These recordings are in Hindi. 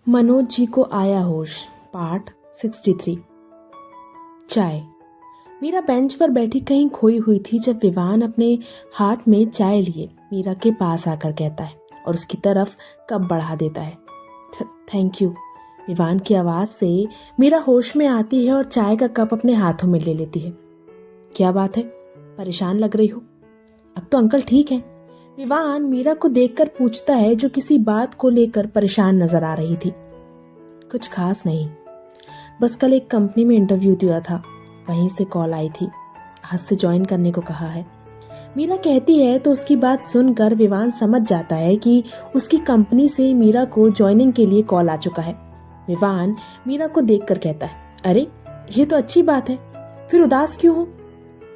मनोज जी को आया होश। पार्ट 63। चाय। मीरा बेंच पर बैठी कहीं खोई हुई थी जब विवान अपने हाथ में चाय लिए मीरा के पास आकर कहता है और उसकी तरफ कप बढ़ा देता है। Thank you. विवान की आवाज़ से मीरा होश में आती है और चाय का कप अपने हाथों में ले लेती है। क्या बात है, परेशान लग रही हो? अब तो अंकल ठीक है। विवान मीरा को देखकर पूछता है, जो किसी बात को लेकर परेशान नजर आ रही थी। कुछ खास नहीं, बस कल एक कंपनी में इंटरव्यू दिया था, वहीं से कॉल आई थी, आज से ज्वाइन करने को कहा है। मीरा कहती है तो उसकी बात सुनकर विवान समझ जाता है कि उसकी कंपनी से मीरा को ज्वाइनिंग के लिए कॉल आ चुका है। विवान मीरा को देखकर कहता है, अरे ये तो अच्छी बात है, फिर उदास क्यों हो?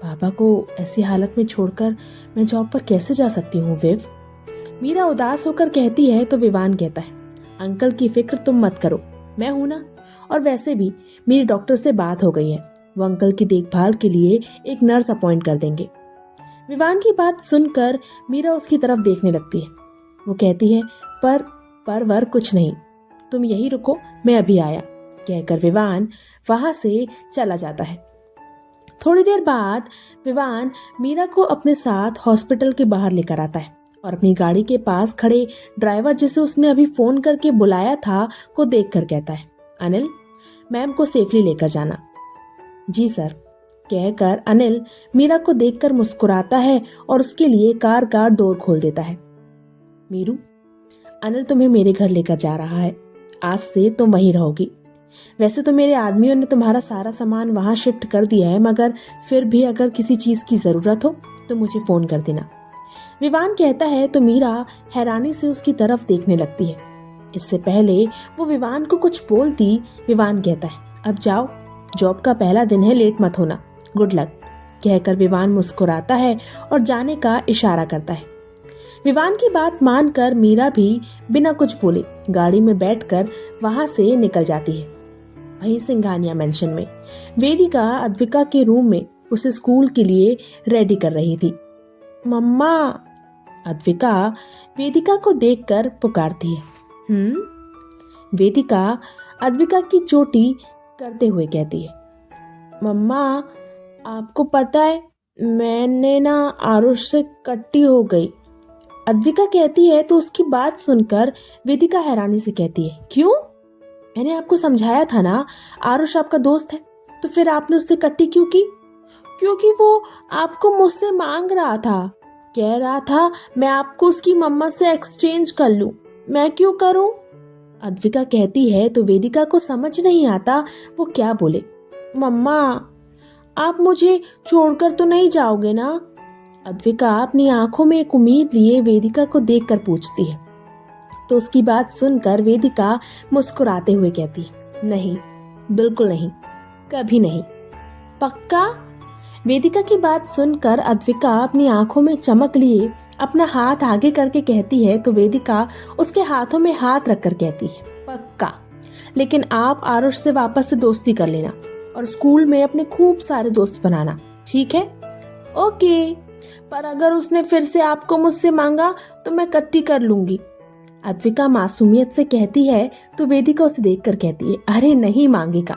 पापा को ऐसी हालत में छोड़कर मैं जॉब पर कैसे जा सकती हूँ विव? मीरा उदास होकर कहती है तो विवान कहता है, अंकल की फिक्र तुम मत करो, मैं हूं ना। और वैसे भी मेरी डॉक्टर से बात हो गई है, वो अंकल की देखभाल के लिए एक नर्स अपॉइंट कर देंगे। विवान की बात सुनकर मीरा उसकी तरफ देखने लगती है। वो कहती है, पर वर कुछ नहीं, तुम यही रुको, मैं अभी आया। कहकर विवान वहां से चला जाता है। थोड़ी देर बाद विवान मीरा को अपने साथ हॉस्पिटल के बाहर लेकर आता है और अपनी गाड़ी के पास खड़े ड्राइवर, जिसे उसने अभी फोन करके बुलाया था, को देखकर कहता है, अनिल, मैम को सेफली लेकर जाना। जी सर। कहकर अनिल मीरा को देखकर मुस्कुराता है और उसके लिए कार का डोर खोल देता है। मीरू, अनिल तुम्हें मेरे घर लेकर जा रहा है, आज से तुम वहीं रहोगी। वैसे तो मेरे आदमियों ने तुम्हारा सारा सामान वहां शिफ्ट कर दिया है, मगर फिर भी अगर किसी चीज की जरूरत हो तो मुझे फोन कर देना। विवान कहता है तो मीरा हैरानी से उसकी तरफ देखने लगती है। इससे पहले वो विवान को कुछ बोलती, विवान कहता है, अब जाओ, जॉब का पहला दिन है, लेट मत होना, गुड लक। कहकर विवान मुस्कुराता है और जाने का इशारा करता है। विवान की बात मानकर मीरा भी बिना कुछ बोले गाड़ी में बैठकर वहां से निकल जाती है। वहीं सिंघानिया मेंशन में वेदिका अद्विका के रूम में उसे स्कूल के लिए रेडी कर रही थी। मम्मा। अद्विका वेदिका को देखकर पुकारती है। वेदिका अद्विका की चोटी करते हुए कहती है, मम्मा, आपको पता है मैंने ना आरुष से कट्टी हो गई। अद्विका कहती है तो उसकी बात सुनकर वेदिका हैरानी से कहती है, क्यों? मैंने आपको समझाया था ना, आरुष आपका दोस्त है, तो फिर आपने उससे कट्टी क्यों की? क्योंकि वो आपको मुझसे मांग रहा था, कह रहा था मैं आपको उसकी मम्मा से एक्सचेंज कर लूं। मैं क्यों करूं? अद्विका कहती है तो वेदिका को समझ नहीं आता वो क्या बोले। मम्मा, आप मुझे छोड़कर तो नहीं जाओगे ना? अद्विका अपनी आंखों में एक उम्मीद लिए वेदिका को देखकर पूछती है। तो उसकी बात सुनकर वेदिका मुस्कुराते हुए कहती है, नहीं, बिल्कुल नहीं, कभी नहीं। पक्का? वेदिका की बात सुनकर अद्विका अपनी आंखों में चमक लिए अपना हाथ आगे करके कहती है तो वेदिका उसके हाथों में हाथ रखकर कहती है, पक्का, लेकिन आप आरुष से वापस से दोस्ती कर लेना और स्कूल में अपने खूब सारे दोस्त बनाना, ठीक है? ओके, पर अगर उसने फिर से आपको मुझसे मांगा तो मैं कट्टी कर लूंगी। अद्विका मासूमियत से कहती है तो वेदिका उसे देखकर कहती है, अरे नहीं मांगेगा,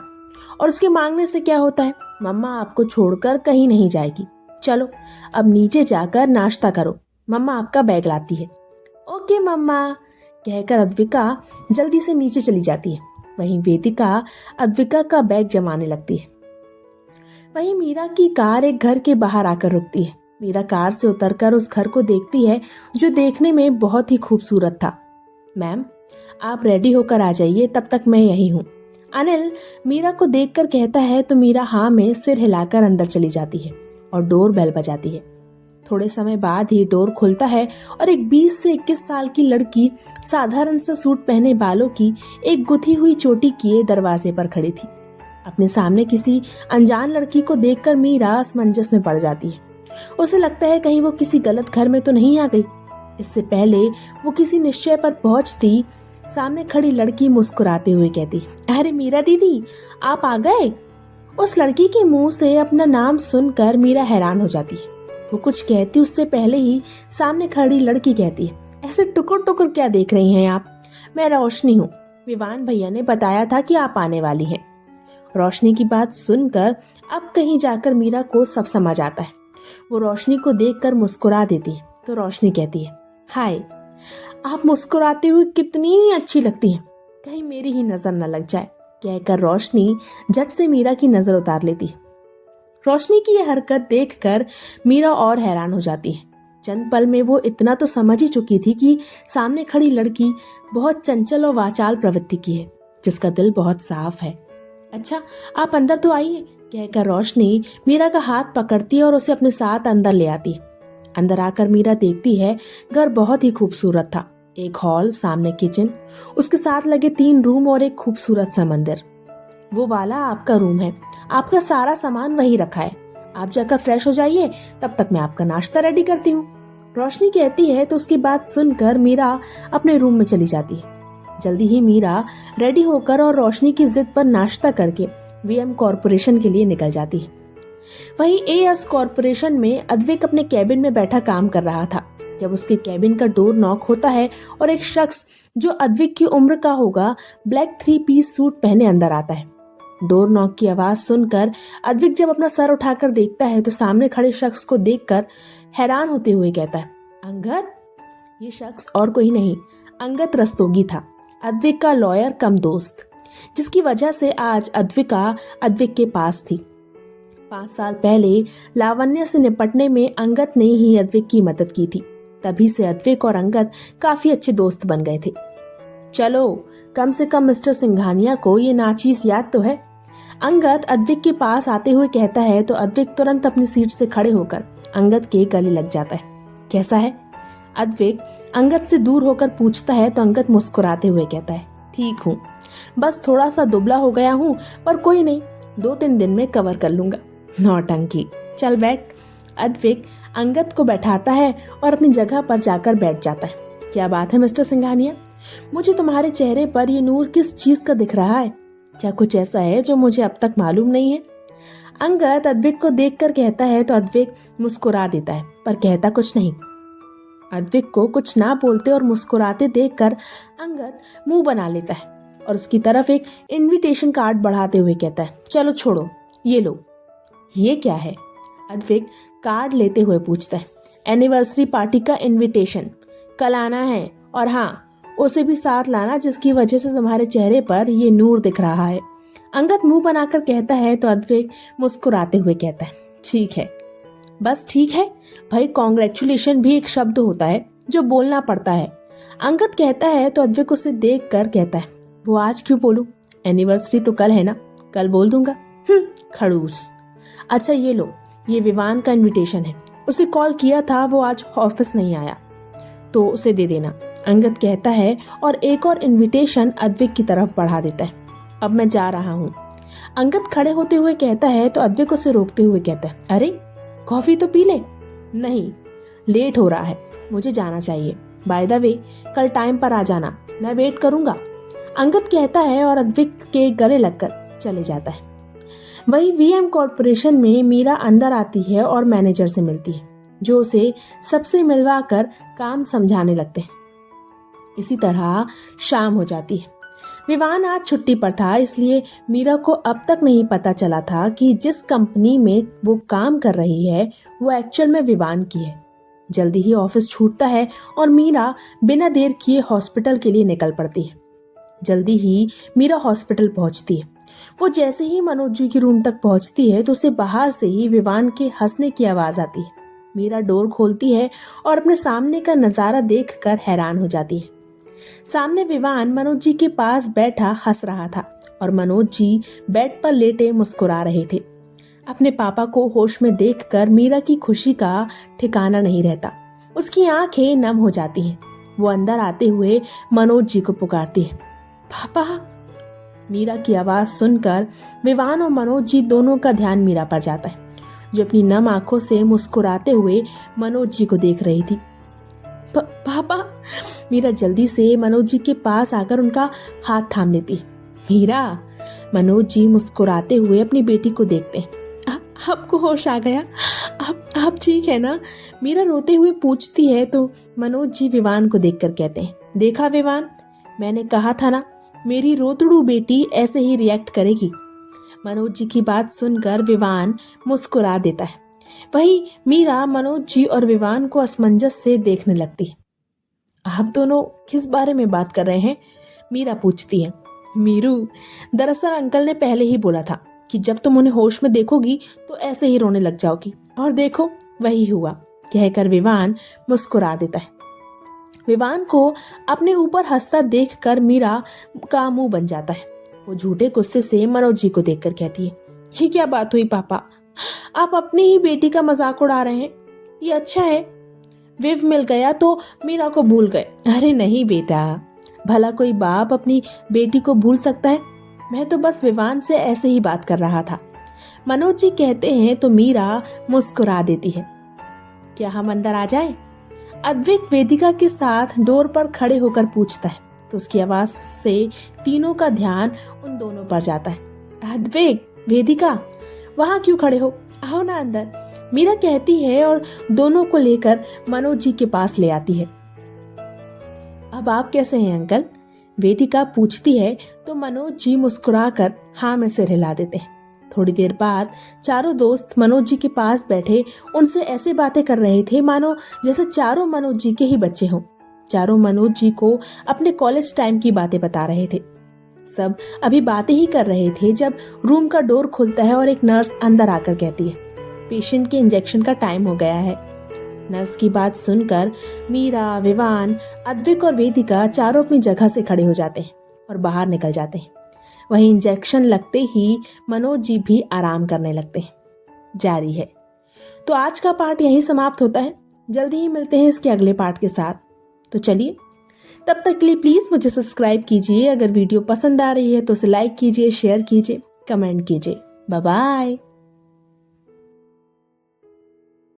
और उसके मांगने से क्या होता है? मम्मा आपको छोड़कर कहीं नहीं जाएगी। चलो अब नीचे जाकर नाश्ता करो, मम्मा आपका बैग लाती है। ओके मम्मा। कहकर अद्विका जल्दी से नीचे चली जाती है। वहीं वेदिका अद्विका का बैग जमाने लगती है। वहीं मीरा की कार एक घर के बाहर आकर रुकती है। मीरा कार से उतरकर उस घर को देखती है जो देखने में बहुत ही खूबसूरत था। मैम, आप रेडी होकर आ जाइए, तब तक मैं यही हूँ। अनिल मीरा को देखकर कहता है तो मीरा हाँ में सिर हिलाकर अंदर चली जाती है और डोर बेल बजाती है। थोड़े समय बाद ही डोर खुलता है और एक 20 से 21 साल की लड़की साधारण सा सूट पहने, बालों की एक गुथी हुई चोटी किए दरवाजे पर खड़ी थी। अपने सामने किसी अनजान लड़की को देखकर मीरा असमंजस में पड़ जाती है। उसे लगता है कहीं वो किसी गलत घर में तो नहीं आ गई। इससे पहले वो किसी निश्चय पर पहुंचती, सामने खड़ी लड़की मुस्कुराते हुए कहती, अरे मीरा दीदी, आप आ गए। उस लड़की के मुंह से अपना नाम सुनकर मीरा हैरान हो जाती है। वो कुछ कहती उससे पहले ही सामने खड़ी लड़की कहती है, ऐसे टुकुर टुकुर क्या देख रही हैं आप? मैं रोशनी हूँ, विवान भैया ने बताया था कि आप आने वाली हैं। रोशनी की बात सुनकर अब कहीं जाकर मीरा को सब समझ आता है। वो रोशनी को देखकर मुस्कुरा देती है तो रोशनी कहती है, हाय, आप मुस्कुराते हुए कितनी अच्छी लगती हैं, कहीं मेरी ही नजर न लग जाए। कहकर रोशनी झट से मीरा की नजर उतार लेती है। रोशनी की यह हरकत देखकर मीरा और हैरान हो जाती है। चंद पल में वो इतना तो समझ ही चुकी थी कि सामने खड़ी लड़की बहुत चंचल और वाचाल प्रवृत्ति की है, जिसका दिल बहुत साफ है। अच्छा, आप अंदर तो आइए, कहकर रोशनी मीरा का हाथ पकड़ती है और उसे अपने साथ अंदर ले आती है। अंदर आकर मीरा देखती है घर बहुत ही खूबसूरत था। एक हॉल, सामने किचन, उसके साथ लगे 3 रूम और एक खूबसूरत सा मंदिर। वो वाला आपका रूम है, आपका सारा सामान वही रखा है, आप जाकर फ्रेश हो जाइए, तब तक मैं आपका नाश्ता रेडी करती हूँ, रोशनी कहती है। तो उसकी बात सुनकर मीरा अपने रूम में चली जाती है। जल्दी ही मीरा रेडी होकर और रोशनी की जिद पर नाश्ता करके वीएम कॉरपोरेशन के लिए निकल जाती है। वहीं एएस कॉरपोरेशन में अद्विक अपने कैबिन में बैठा काम कर रहा था जब उसके कैबिन का डोर नॉक होता है और एक शख्स जो अद्विक की उम्र का होगा ब्लैक 3 पीस सूट पहने अंदर आता है। डोर नॉक की आवाज सुनकर अद्विक जब अपना सर उठाकर देखता है तो सामने खड़े शख्स को देखकर हैरान होते हुए कहता है, अंगद। ये शख्स और कोई नहीं, अंगद रस्तोगी था, अद्विक का लॉयर कम दोस्त, जिसकी वजह से आज अद्विका अद्विक के पास थी। 5 साल पहले लावण्य से निपटने में अंगद ने ही अद्विक की मदद की थी। तभी से अद्विक और अंगद काफी अच्छे दोस्त बन गए थे। चलो, कम से कम मिस्टर सिंघानिया को ये नाचीज याद तो है, अंगद अद्विक के पास आते हुए कहता है। तो अद्विक तुरंत अपनी सीट से खड़े होकर अंगद के गले लग जाता है। कैसा है? अद्विक अंगद से दूर होकर पूछता है। तो अंगद मुस्कुराते हुए कहता है, ठीक हूँ, बस थोड़ा सा दुबला हो गया हूँ, पर कोई नहीं, 2-3 दिन में कवर कर लूंगा। नौटंकी, चल बैठ। अद्विक अंगद को बैठाता है और अपनी जगह पर जाकर बैठ जाता है। क्या बात है मिस्टर सिंघानिया, मुझे तुम्हारे चेहरे पर ये नूर किस चीज का दिख रहा है? क्या कुछ ऐसा है जो मुझे अब तक मालूम नहीं है? अंगद अद्विक को देखकर कहता है। तो अद्विक मुस्कुरा देता है पर कहता कुछ नहीं। अद्विक को कुछ ना बोलते और मुस्कुराते देखकर अंगद मुंह बना लेता है और उसकी तरफ एक इनविटेशन कार्ड बढ़ाते हुए कहता है, चलो छोड़ो, ये लो। ये क्या है? अद्विक कार्ड लेते हुए पूछता है। एनिवर्सरी पार्टी का इनविटेशन, कल आना है, और हाँ, उसे भी साथ लाना जिसकी वजह से तुम्हारे चेहरे पर ये नूर दिख रहा है। अंगद मुंह बनाकर कहता है। तो अद्विक मुस्कुराते हुए कहता है, ठीक है, बस ठीक है भाई, कॉन्ग्रेचुलेशन भी एक शब्द होता है जो बोलना पड़ता है, अंगद कहता है। तो अद्विक उसे देख कर कहता है, वो आज क्यों बोलूं, एनिवर्सरी तो कल है ना, कल बोल दूंगा। खड़ूस। अच्छा ये लो, ये विवान का इनविटेशन है, उसे कॉल किया था, वो आज ऑफिस नहीं आया, तो उसे दे देना, अंगद कहता है और एक और इनविटेशन अद्विक की तरफ बढ़ा देता है। अब मैं जा रहा हूँ, अंगद खड़े होते हुए कहता है। तो अद्विक उसे रोकते हुए कहता है, अरे कॉफी तो पी ले। नहीं, लेट हो रहा है, मुझे जाना चाहिए, बाय द वे कल टाइम पर आ जाना, मैं वेट करूंगा, अंगद कहता है और अद्विक के गले लगकर चले जाता है। वही वीएम कॉरपोरेशन में मीरा अंदर आती है और मैनेजर से मिलती है, जो उसे सबसे मिलवाकर काम समझाने लगते हैं। इसी तरह शाम हो जाती है। विवान आज छुट्टी पर था, इसलिए मीरा को अब तक नहीं पता चला था कि जिस कंपनी में वो काम कर रही है वो एक्चुअल में विवान की है। जल्दी ही ऑफिस छूटता है और मीरा बिना देर किए हॉस्पिटल के लिए निकल पड़ती है। जल्दी ही मीरा हॉस्पिटल पहुंचती है। वो जैसे ही मनोज जी के रूम तक पहुंचती है तो उसे बाहर से ही विवान के हंसने की आवाज आती है। मीरा डोर खोलती है और अपने सामने का नजारा देखकर हैरान हो जाती है। सामने विवान मनोज जी के पास बैठा हंस रहा था और मनोज जी बेड पर लेटे मुस्कुरा रहे थे। अपने पापा को होश में देखकर मीरा की खुशी का ठिकाना नहीं रहता। उसकी आंखें नम हो जाती हैं। वो अंदर आते हुए मनोज जी को पुकारती है, पापा। मीरा की आवाज सुनकर विवान और मनोज जी दोनों का ध्यान मीरा पर जाता है, जो अपनी नम आंखों से मुस्कुराते हुए मनोज जी को देख रही थी। पापा। मीरा जल्दी से मनोज जी के पास आकर उनका हाथ थाम लेती है। मीरा। मनोज जी मुस्कुराते हुए अपनी बेटी को देखते हैं। आपको होश आ गया? आप ठीक है ना? मीरा रोते हुए पूछती है। तो मनोज जी विवान को देखकर कहते हैं, देखा विवान, मैंने कहा था ना, मेरी रोतड़ू बेटी ऐसे ही रिएक्ट करेगी। मनोज जी की बात सुनकर विवान मुस्कुरा देता है। वही मीरा मनोज जी और विवान को असमंजस से देखने लगती है। आप दोनों किस बारे में बात कर रहे हैं? मीरा पूछती है। मीरू, दरअसल अंकल ने पहले ही बोला था कि जब तुम उन्हें होश में देखोगी तो ऐसे ही रोने लग जाओगी, और देखो वही हुआ, कहकर विवान मुस्कुरा देता है। विवान को अपने ऊपर हंसता देखकर मीरा का मुंह बन जाता है। वो झूठे गुस्से से मनोज जी को देखकर कहती है, ये क्या बात हुई पापा, आप अपनी ही बेटी का मजाक उड़ा रहे हैं। ये अच्छा है विव मिल गया तो मीरा को भूल गए। अरे नहीं बेटा, भला कोई बाप अपनी बेटी को भूल सकता है? मैं तो बस विवान से ऐसे ही बात कर रहा था, मनोज जी कहते हैं तो मीरा मुस्कुरा देती है। क्या हम अंदर आ जाए? अद्विक वेदिका के साथ डोर पर खड़े होकर पूछता है तो उसकी आवाज से तीनों का ध्यान उन दोनों पर जाता है। अद्विक, वेदिका, वहां क्यों खड़े हो, आओ ना अंदर, मीरा कहती है और दोनों को लेकर मनोज जी के पास ले आती है। अब आप कैसे हैं अंकल? वेदिका पूछती है तो मनोज जी मुस्कुराकर हाँ में सिर हिला देते हैं। थोड़ी देर बाद चारों दोस्त मनोज जी के पास बैठे उनसे ऐसे बातें कर रहे थे मानो जैसे चारों मनोज जी के ही बच्चे हों। चारों मनोज जी को अपने कॉलेज टाइम की बातें बता रहे थे। सब अभी बातें ही कर रहे थे जब रूम का डोर खुलता है और एक नर्स अंदर आकर कहती है, पेशेंट के इंजेक्शन का टाइम हो गया है। नर्स की बात सुनकर मीरा, विवान, अद्विक और वेदिका चारों अपनी जगह से खड़े हो जाते हैं और बाहर निकल जाते हैं। वहीं इंजेक्शन लगते ही मनोज जी भी आराम करने लगते हैं। जारी है। तो आज का पार्ट यहीं समाप्त होता है। जल्दी ही मिलते हैं इसके अगले पार्ट के साथ। तो चलिए, तब तक के लिए प्लीज़ मुझे सब्सक्राइब कीजिए। अगर वीडियो पसंद आ रही है तो उसे लाइक कीजिए, शेयर कीजिए, कमेंट कीजिए। Bye bye.